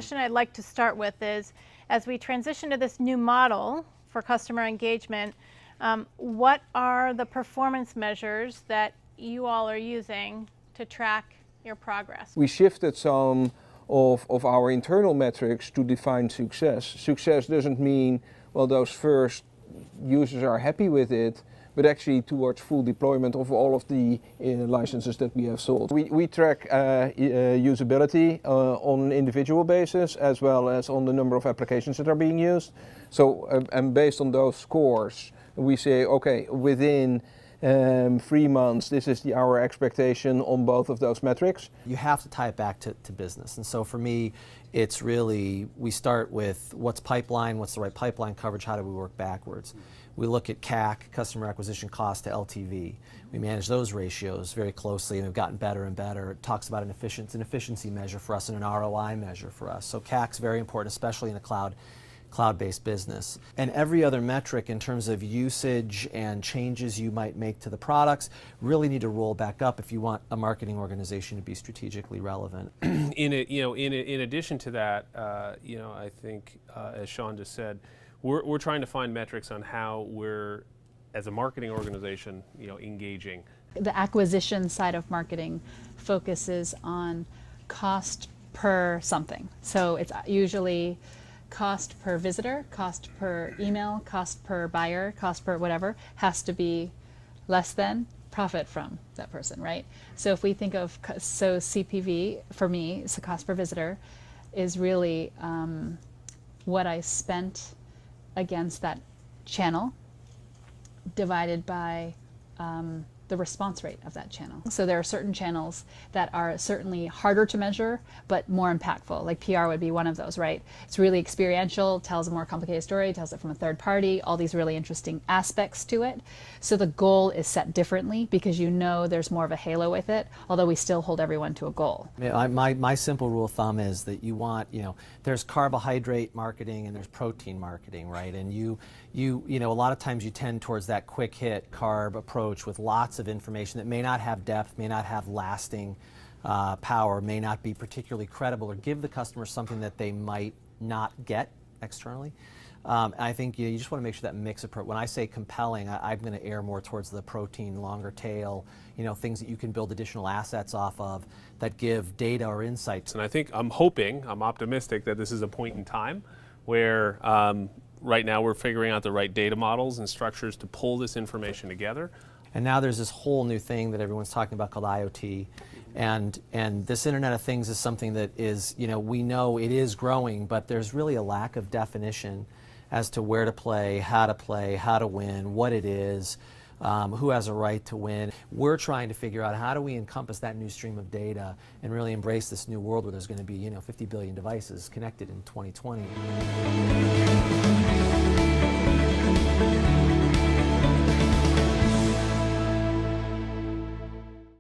question I'd like to start with is, as we transition to this new model for customer engagement, what are the performance measures that you all are using to track your progress? We shifted some of our internal metrics to define success. Success doesn't mean, well, those first users are happy with it, but actually towards full deployment of all of the licenses that we have sold. We track usability on an individual basis as well as on the number of applications that are being used. So, and based on those scores, we say, okay, within 3 months, this is our expectation on both of those metrics. You have to tie it back to business. And so for me, it's really, we start with what's pipeline, what's the right pipeline coverage, how do we work backwards? We look at CAC, customer acquisition cost to LTV. We manage those ratios very closely, and we've gotten better and better. It talks about an efficiency measure for us and an ROI measure for us. So CAC's very important, especially in a cloud-based business. And every other metric in terms of usage and changes you might make to the products really need to roll back up if you want a marketing organization to be strategically relevant. In addition to that, I think, as Sean just said, we're trying to find metrics on how we're, as a marketing organization, engaging. The acquisition side of marketing focuses on cost per something. So it's usually cost per visitor, cost per email, cost per buyer, cost per whatever, has to be less than profit from that person, right? So if we think of, so CPV for me, so cost per visitor, is really what I spent against that channel divided by the response rate of that channel. So there are certain channels that are certainly harder to measure, but more impactful. Like PR would be one of those, right? It's really experiential, tells a more complicated story, tells it from a third party, all these really interesting aspects to it. So the goal is set differently because there's more of a halo with it, although we still hold everyone to a goal. My simple rule of thumb is that you want, there's carbohydrate marketing and there's protein marketing, right? And a lot of times you tend towards that quick hit carb approach with lots of information that may not have depth, may not have lasting power, may not be particularly credible, or give the customer something that they might not get externally. I think you just want to make sure that mix approach. When I say compelling, I'm going to err more towards the protein, longer tail, things that you can build additional assets off of that give data or insights. And I think I'm optimistic that this is a point in time where right now we're figuring out the right data models and structures to pull this information together. And now there's this whole new thing that everyone's talking about called IoT. And this Internet of Things is something that is, we know it is growing, but there's really a lack of definition as to where to play, how to win, what it is, who has a right to win. We're trying to figure out how do we encompass that new stream of data and really embrace this new world where there's going to be, 50 billion devices connected in 2020.